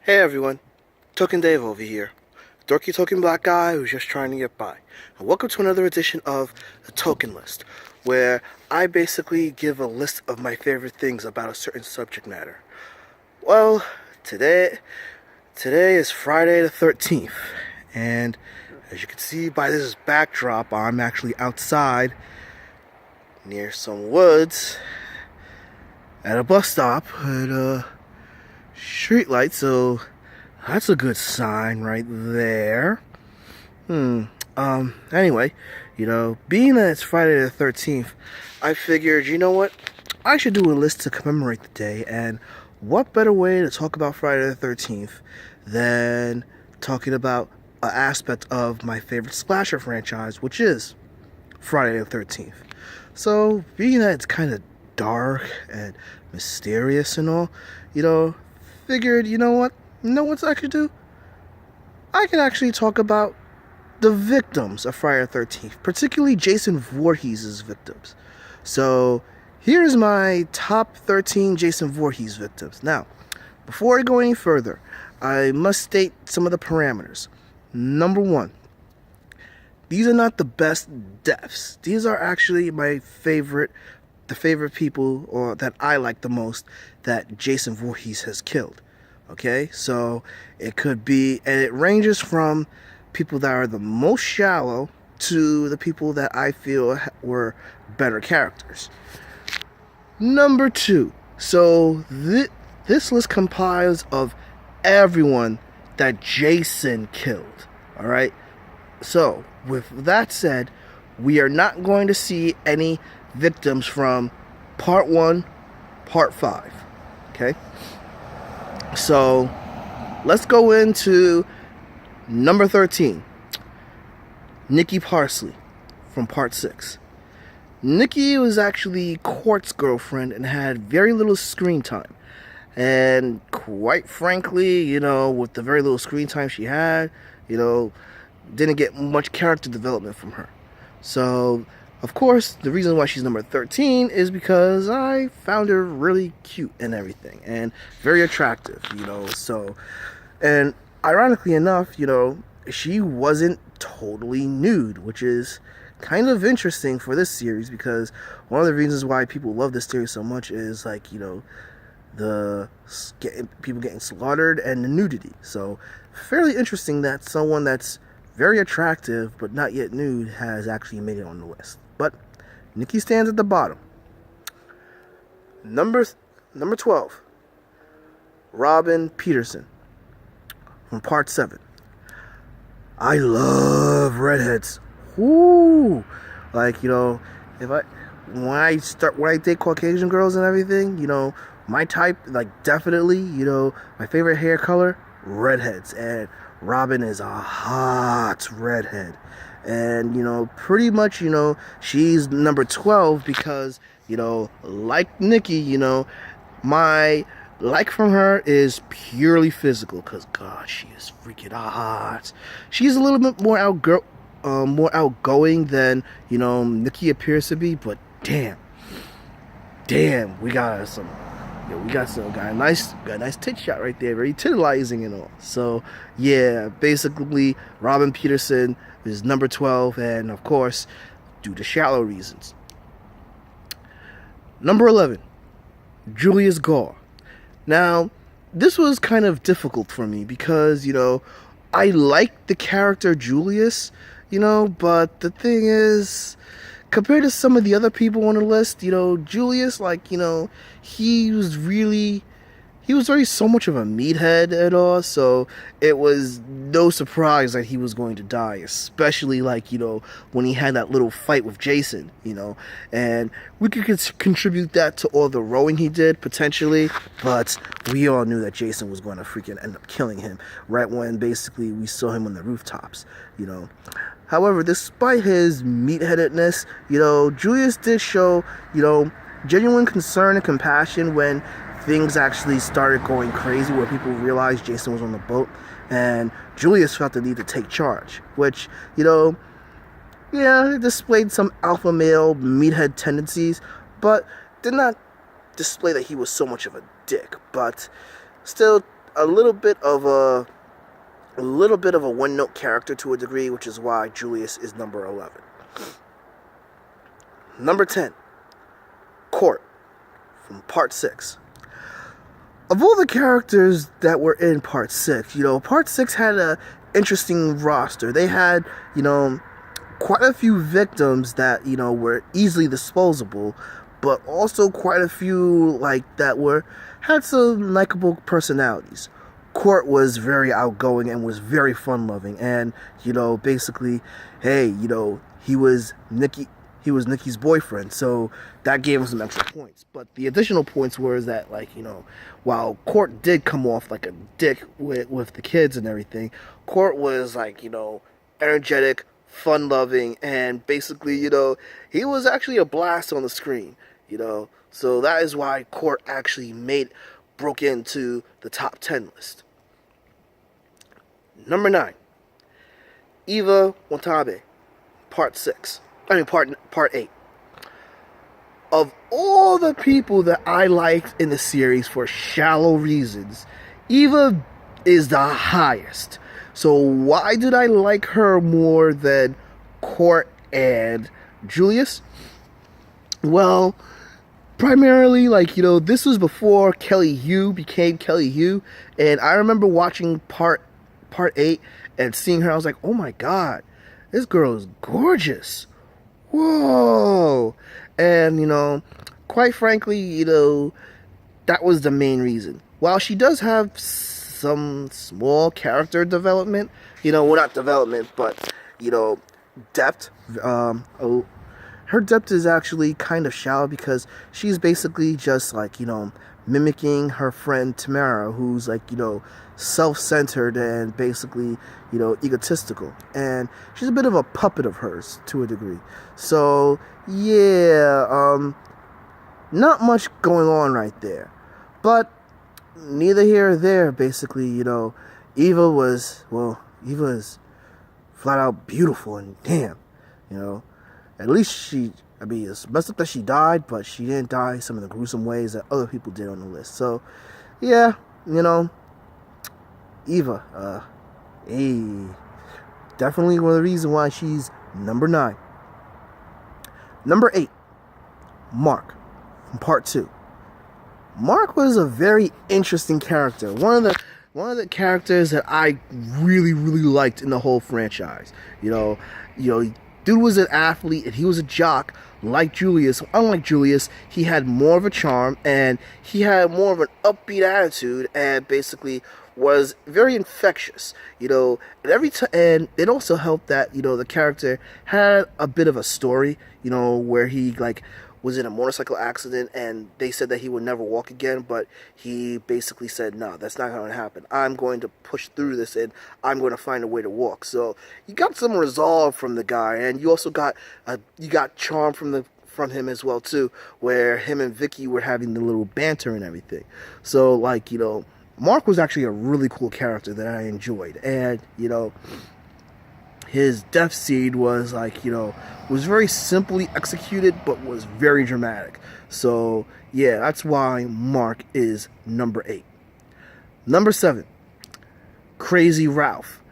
Hey everyone, Token Dave over here. Dorky token black guy who's just trying to get by. And welcome to another edition of the Token List, where I basically give a list of my favorite things about a certain subject matter. Well, today is Friday the 13th, and as you can see by this backdrop, I'm actually outside near some woods at a bus stop at street light, so that's a good sign right there. Anyway, being that it's Friday the 13th, I figured, you know what? I should do a list to commemorate the day, and what better way to talk about Friday the 13th than talking about an aspect of my favorite slasher franchise, which is Friday the 13th. So, being that it's kind of dark and mysterious and all, figured, you know what I could do? I could actually talk about the victims of Friday the 13th, particularly Jason Voorhees' victims. So, here's my top 13 Jason Voorhees victims. Now, before I go any further, I must state some of the parameters. Number one, these are not the best deaths. These are actually the favorite people, or that I like the most, that Jason Voorhees has killed. Okay, so it could be, and it ranges from people that are the most shallow to the people that I feel were better characters. Number two, so this list compiles of everyone that Jason killed. All right, so with that said, we are not going to see any victims from part 1, part 5. Okay? So, let's go into number 13. Nicky Parsley from part 6. Nicky was actually Court's girlfriend and had very little screen time. And quite frankly, with the very little screen time she had, didn't get much character development from her. So, of course, the reason why she's number 13 is because I found her really cute and everything, and very attractive, so, and ironically enough, she wasn't totally nude, which is kind of interesting for this series, because one of the reasons why people love this series so much is, people getting slaughtered and the nudity. So, fairly interesting that someone that's very attractive but not yet nude has actually made it on the list. But Nicky stands at the bottom. Number 12, Robin Peterson from part 7. I love redheads. Woo! When I date Caucasian girls and everything, my type, definitely, my favorite hair color, redheads. And Robin is a hot redhead. And, pretty much, she's number 12 because, like Nicky, my like from her is purely physical, because, God, she is freaking hot. She's a little bit more outgoing than, Nicky appears to be, but damn, we got a nice tit shot right there, very titillizing and all. So yeah, basically Robin Peterson is number 12, and of course, due to shallow reasons. Number 11, Julius Gore. Now, this was kind of difficult for me because, I like the character Julius, but the thing is, compared to some of the other people on the list, Julius, he was very so much of a meathead at all, so it was no surprise that he was going to die, especially when he had that little fight with Jason, and we could contribute that to all the rowing he did, potentially, but we all knew that Jason was going to freaking end up killing him right when basically we saw him on the rooftops, However, despite his meatheadedness, Julius did show, genuine concern and compassion when things actually started going crazy, where people realized Jason was on the boat, and Julius felt the need to take charge, which, it displayed some alpha male meathead tendencies, but did not display that he was so much of a dick. But still, a little bit of a one-note character to a degree, which is why Julius is number 11. Number 10, Court from Part 6. Of all the characters that were in Part 6, Part 6 had a interesting roster. They had, quite a few victims that, were easily disposable, but also quite a few, had some likable personalities. Court was very outgoing and was very fun-loving, and, basically, hey, he was Nicky's boyfriend, so that gave him some extra points. But the additional points were that, while Court did come off like a dick with the kids and everything, Court was, energetic, fun-loving, and basically, he was actually a blast on the screen, So that is why Court actually broke into the top 10 list. Number 9, Eva Watanabe, Part 8. Of all the people that I liked in the series for shallow reasons, Eva is the highest. So why did I like her more than Court and Julius? Well, primarily, this was before Kelly Hu became Kelly Hu, and I remember watching Part 8 and seeing her, I was like, oh my god, this girl is gorgeous. Whoa. And, quite frankly, that was the main reason. While she does have some small character development, not development, but, depth, her depth is actually kind of shallow because she's basically just mimicking her friend Tamara, who's self-centered and basically, egotistical. And she's a bit of a puppet of hers to a degree. So, yeah, not much going on right there. But neither here or there, basically, Eva is flat out beautiful, and damn, at least it's messed up that she died, but she didn't die some of the gruesome ways that other people did on the list. So, yeah, Eva, definitely one of the reasons why she's number 9. Number 8, Mark from Part 2. Mark was a very interesting character. One of the characters that I really, really liked in the whole franchise. Dude was an athlete and he was a jock like Julius. Unlike Julius, he had more of a charm and he had more of an upbeat attitude and basically was very infectious, and and it also helped that, the character had a bit of a story, where he was in a motorcycle accident and they said that he would never walk again, but he basically said, no, that's not going to happen. I'm going to push through this and I'm going to find a way to walk. So you got some resolve from the guy, and you also got charm from him as well too, where him and Vicky were having the little banter and everything. So Mark was actually a really cool character that I enjoyed, and his death scene was was very simply executed, but was very dramatic. So yeah, that's why Mark is number 8. Number 7, Crazy Ralph.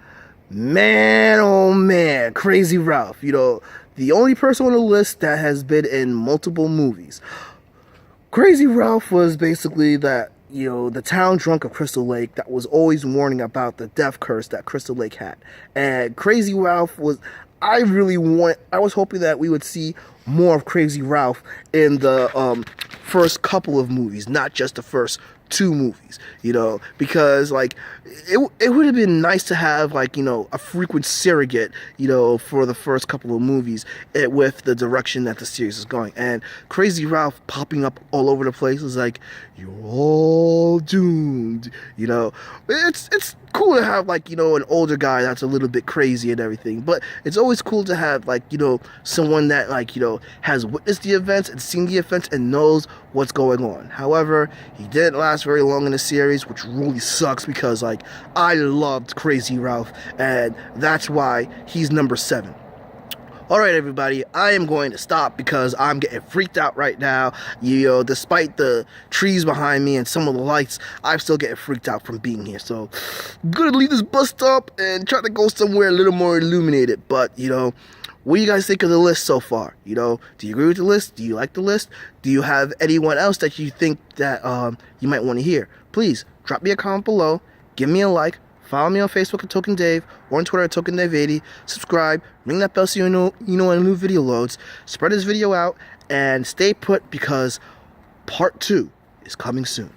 Man, oh man, Crazy Ralph. The only person on the list that has been in multiple movies. Crazy Ralph was basically that, the town drunk of Crystal Lake that was always warning about the death curse that Crystal Lake had. And Crazy Ralph I was hoping that we would see more of Crazy Ralph in the first couple of movies, not just the first 2 movies, because it would have been nice to have a frequent surrogate, for the first couple of movies with the direction that the series is going. And Crazy Ralph popping up all over the place is you're all doomed, it's cool to have an older guy that's a little bit crazy and everything, but it's always cool to have someone that has witnessed the events and seen the events and knows what's going on. However, he didn't last very long in the series, which really sucks because I loved Crazy Ralph, and that's why he's number 7. Alright everybody, I am going to stop because I'm getting freaked out right now. Despite the trees behind me and some of the lights, I'm still getting freaked out from being here. So, I'm gonna leave this bus stop and try to go somewhere a little more illuminated. But, what do you guys think of the list so far? Do you agree with the list? Do you like the list? Do you have anyone else that you think that you might want to hear? Please, drop me a comment below, give me a like, follow me on Facebook at Token Dave or on Twitter at Token Dave80. Subscribe, ring that bell so you know when a new video loads. Spread this video out and stay put because part 2 is coming soon.